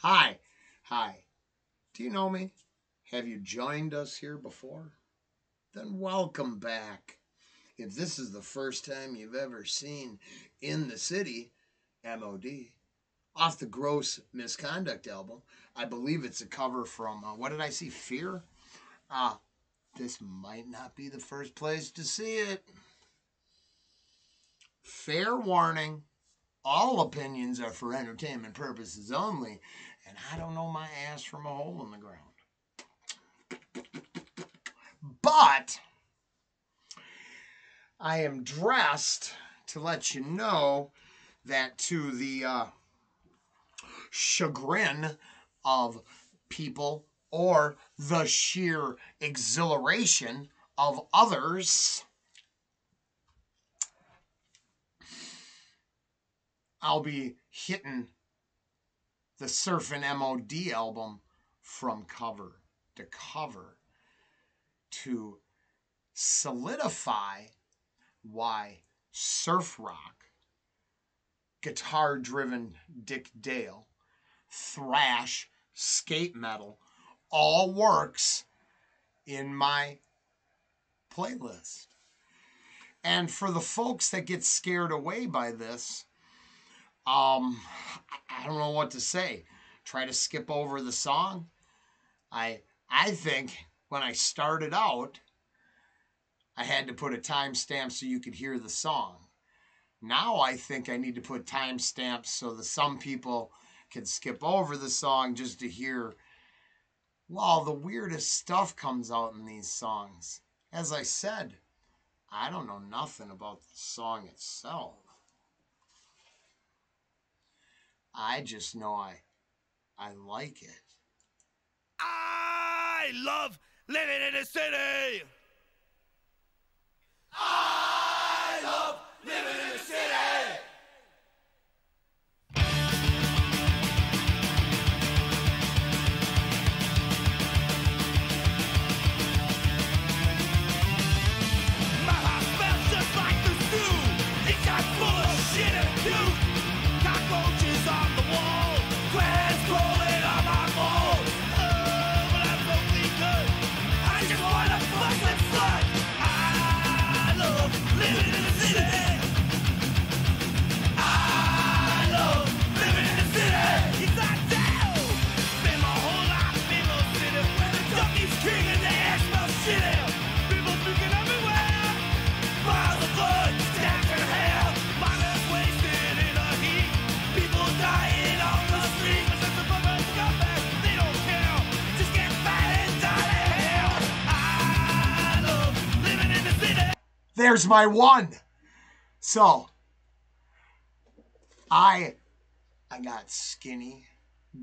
Hi. Hi. Do you know me? Have you joined us here before? Then welcome back. If this is the first time you've ever seen In the City, MOD, off the Gross Misconduct album, I believe it's a cover from, what did I see? Fear? This might not be the first place to see it. Fair warning. All opinions are for entertainment purposes only, and I don't know my ass from a hole in the ground. But I am dressed to let you know that to the chagrin of people or the sheer exhilaration of others, I'll be hitting the Surfin' MOD album from cover to cover to solidify why surf rock, guitar-driven Dick Dale, thrash, skate metal, all works in my playlist. And for the folks that get scared away by this, I don't know what to say. Try to skip over the song. I think when I started out, I had to put a timestamp so you could hear the song. Now I think I need to put timestamps so that some people can skip over the song just to hear, well, the weirdest stuff comes out in these songs. As I said, I don't know nothing about the song itself. I just know I like it. I love living in the city. I love living in the city. My heart smells just like the stew. It's got full of shit and puke. Cockroaches on the wall. Crabs crawling on my balls. Oh, but I'm so good. I just wanna fuck and slut. I love living in the city. I love living in the city. Yes, I do. Spend my whole life in the city where the ducky's king and the air smells shitty. People puking everywhere. Piles of blood, stacks in hair. Miners wasted in the heat. People dying on the street. But since the fucking scumbag, they don't care. Just get fat and die to hell. I love living in the city. There's my one. So, I got skinny,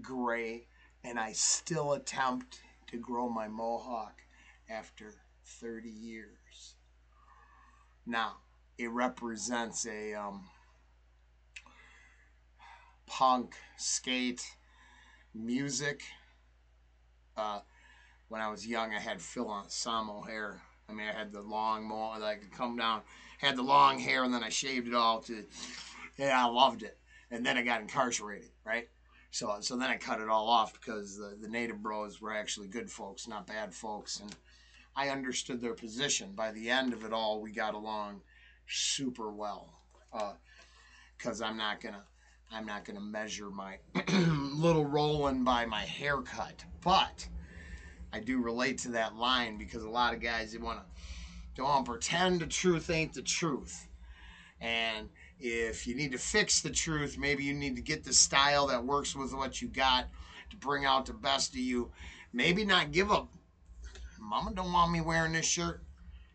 gray, and I still attempt to grow my mohawk after 30 years. Now, it represents a punk, skate, music. When I was young, I had Phil Anselmo hair. I mean, I had the long that I could come down. Had the long hair, and then I shaved it all yeah, I loved it. And then I got incarcerated, right? So then I cut it all off because the native bros were actually good folks, not bad folks. And I understood their position. By the end of it all, we got along super well. Because I'm not gonna measure my little Rollen by my haircut. But I do relate to that line because a lot of guys don't want to pretend the truth ain't the truth. And if you need to fix the truth, maybe you need to get the style that works with what you got to bring out the best of you. Maybe not give up. Mama don't want me wearing this shirt.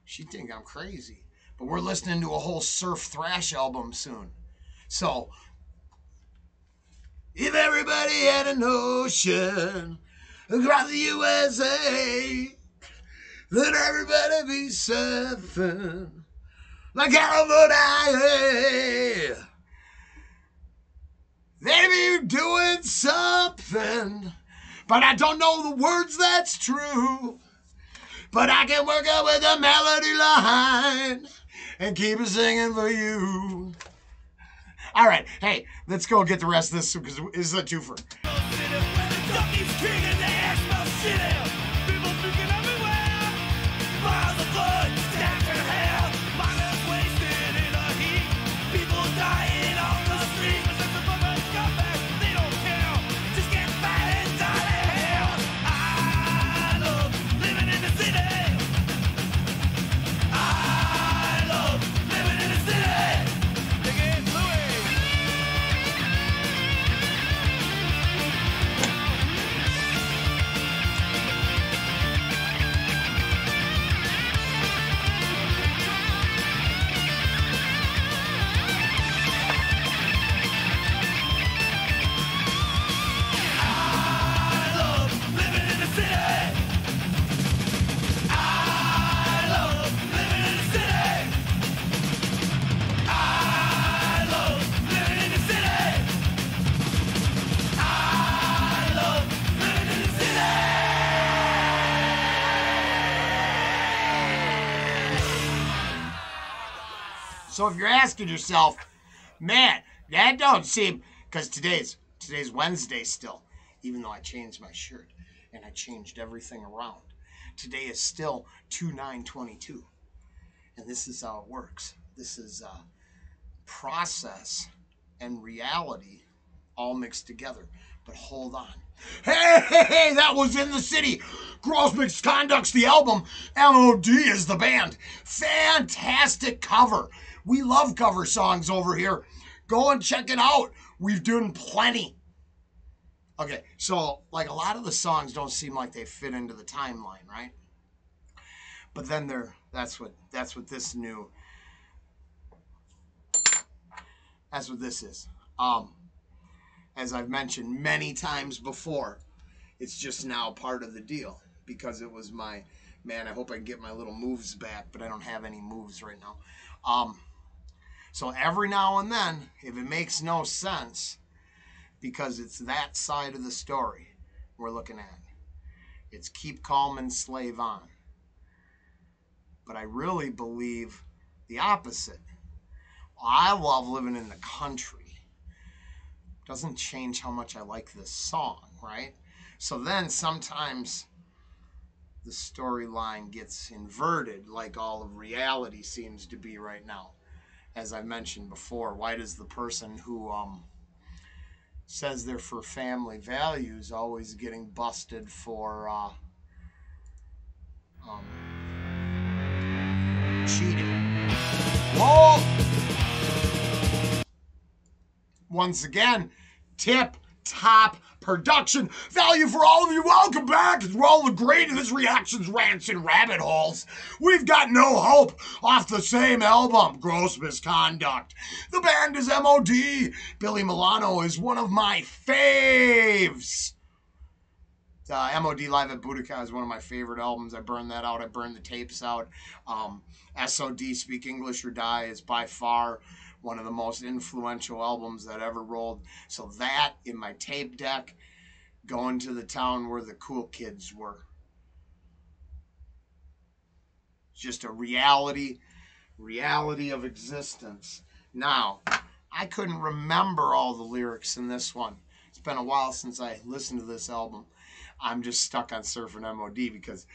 She think I'm crazy. But we're listening to a whole surf thrash album soon. So, if everybody had an ocean across the USA, let everybody be surfing like California. They be doing something, but I don't know the words, that's true. But I can work out with a melody line and keep it singing for you. All right, hey, let's go get the rest of this because this is a twofer. So if you're asking yourself, man, that don't seem, because today's Wednesday still, even though I changed my shirt and I changed everything around. Today is still 2/9/22, and this is how it works. This is process and reality all mixed together. But hold on. Hey, that was In the City. Gross Misconduct's the album. MOD is the band. Fantastic cover. We love cover songs over here. Go and check it out. We've done plenty. Okay, so like a lot of the songs don't seem like they fit into the timeline, right? But then that's what this new that's what this is. As I've mentioned many times before, it's just now part of the deal because it was my, man, I hope I can get my little moves back, but I don't have any moves right now. So every now and then, if it makes no sense, because it's that side of the story we're looking at, it's keep calm and slave on. But I really believe the opposite. I love living in the country. Doesn't change how much I like this song, right? So then sometimes the storyline gets inverted, like all of reality seems to be right now. As I mentioned before, why does the person who says they're for family values always getting busted for cheating? Whoa! Once again, tip top production value for all of you. Welcome back. As we're all great in this reactions, rants, and rabbit holes. We've got No Hope off the same album, Gross Misconduct. The band is MOD. Billy Milano is one of my faves. MOD Live at Boudica is one of my favorite albums. I burned that out. I burned the tapes out. SOD, Speak English or Die, is by far one of the most influential albums that ever rolled. So that in my tape deck, going to the town where the cool kids were. Just a reality of existence. Now, I couldn't remember all the lyrics in this one. It's been a while since I listened to this album. I'm just stuck on Surfing MOD because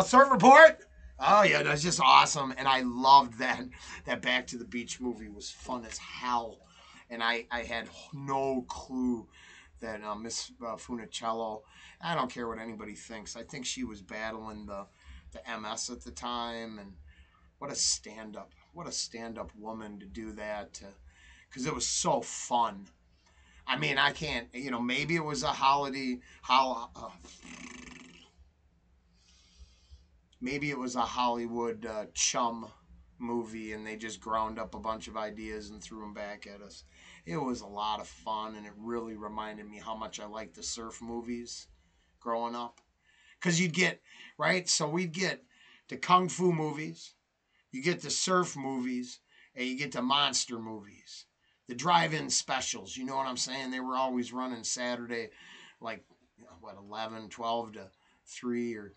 Surf Report. Oh yeah, that's just awesome, and I loved that. That Back to the Beach movie was fun as hell, and I had no clue that Miss Funicello. I don't care what anybody thinks. I think she was battling the MS at the time, and what a stand-up woman to do that, because it was so fun. I mean, I can't, maybe it was a maybe it was a Hollywood chum movie and they just ground up a bunch of ideas and threw them back at us. It was a lot of fun, and it really reminded me how much I liked the surf movies growing up. Because you'd get, right? So we'd get the kung fu movies, you get the surf movies, and you get the monster movies. The drive-in specials, you know what I'm saying? They were always running Saturday, like, 11, 12 to 3 or...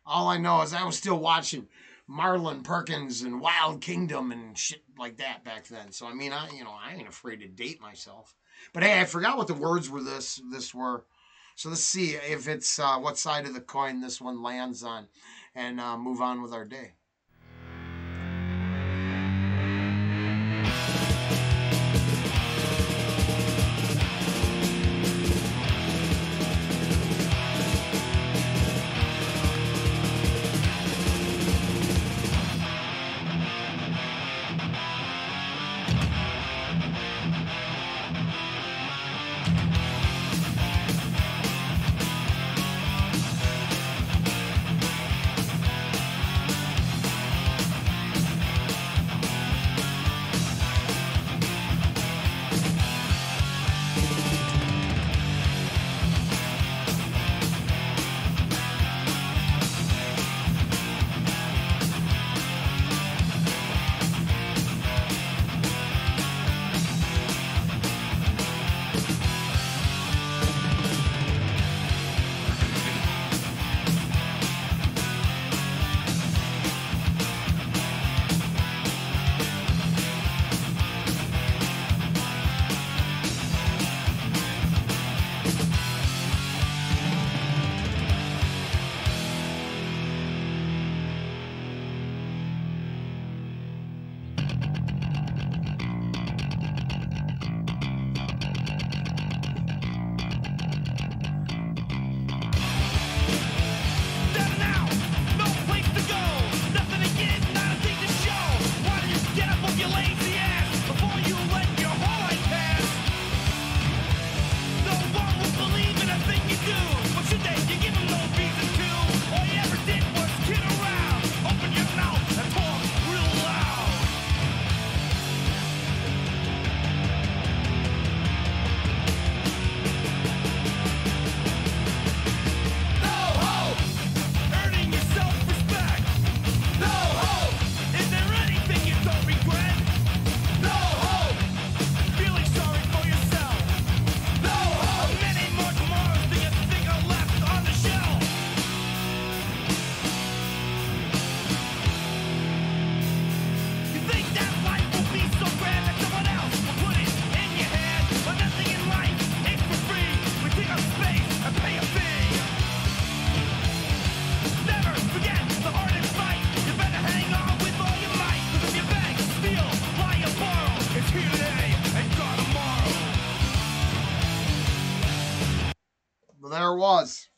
All I know is I was still watching Marlon Perkins and Wild Kingdom and shit like that back then. So I mean, I ain't afraid to date myself. But hey, I forgot what the words were. This were. So let's see if it's what side of the coin this one lands on, and move on with our day. There was.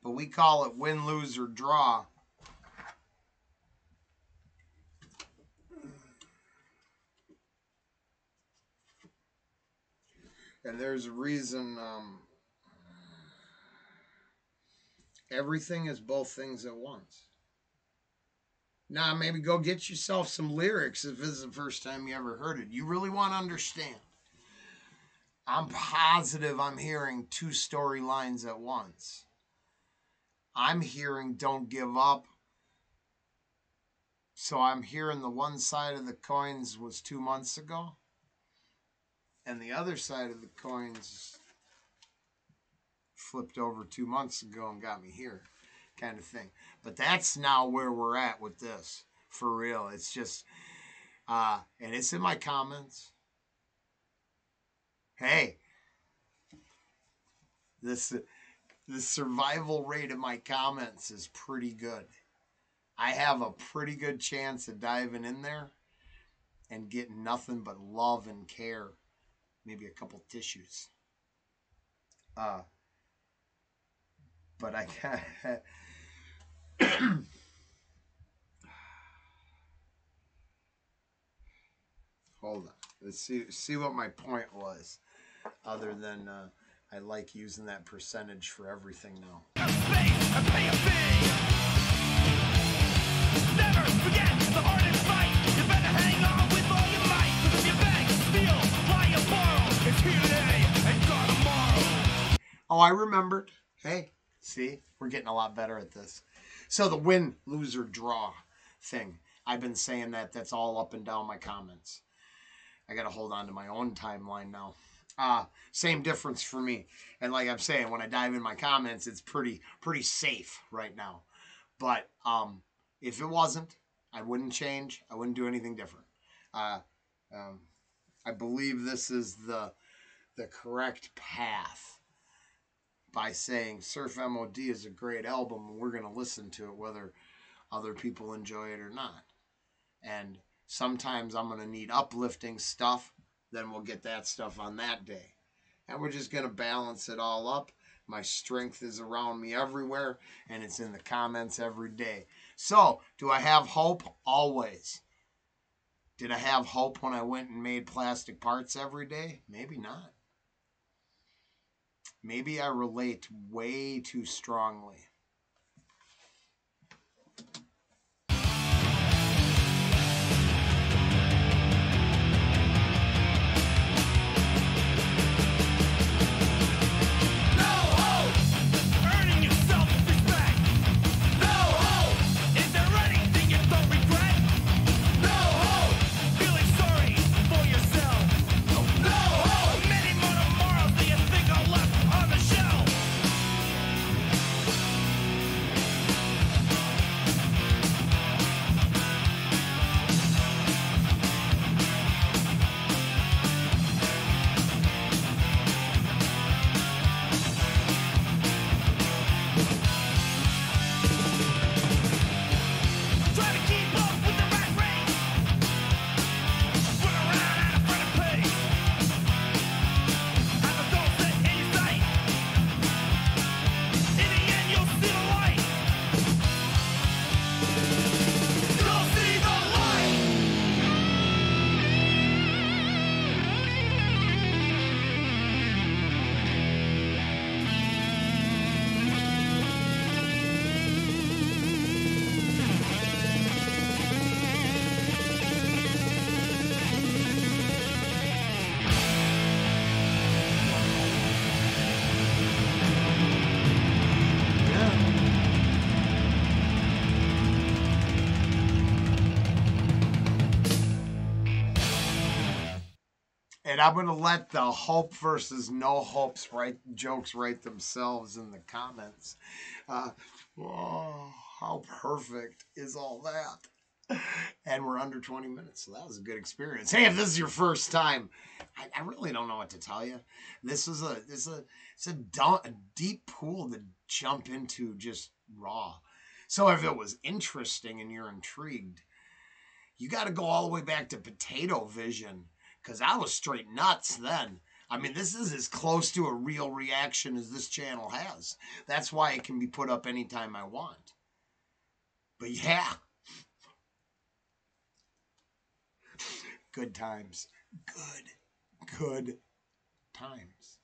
But we call it win, lose, or draw. And there's a reason everything is both things at once. Now, maybe go get yourself some lyrics if this is the first time you ever heard it. You really want to understand. I'm positive I'm hearing two storylines at once. I'm hearing don't give up. So I'm hearing the one side of the coins was 2 months ago. And the other side of the coins flipped over 2 months ago and got me here, kind of thing. But that's now where we're at with this. For real. It's just, and it's in my comments. Hey, the survival rate of my comments is pretty good. I have a pretty good chance of diving in there and getting nothing but love and care. Maybe a couple tissues. But I can't. Hold on. Let's see what my point was. Other than I like using that percentage for everything now. Never forget the hard and fight. You better hang on with all your might. 'Cause if you beg, steal, lie, or borrow, it's here today and gone tomorrow. Oh, I remembered. Hey, see, we're getting a lot better at this. So the win, lose, or draw thing. I've been saying that. That's all up and down my comments. I got to hold on to my own timeline now. Same difference for me. And like I'm saying, when I dive in my comments, it's pretty safe right now. But if it wasn't, I wouldn't change. I wouldn't do anything different. Uh, um, I believe this is the correct path by saying Surf MOD is a great album and we're going to listen to it whether other people enjoy it or not. And sometimes I'm going to need uplifting stuff, then we'll get that stuff on that day. And we're just going to balance it all up. My strength is around me everywhere, and it's in the comments every day. So, do I have hope? Always. Did I have hope when I went and made plastic parts every day? Maybe not. Maybe I relate way too strongly. And I'm gonna let the hope versus no hopes jokes write themselves in the comments. Oh, how perfect is all that? And we're under 20 minutes, so that was a good experience. Hey, if this is your first time, I really don't know what to tell you. This is a deep pool to jump into just raw. So if it was interesting and you're intrigued, you got to go all the way back to Potato Vision. Because I was straight nuts then. I mean, this is as close to a real reaction as this channel has. That's why it can be put up anytime I want. But yeah. Good times. Good times.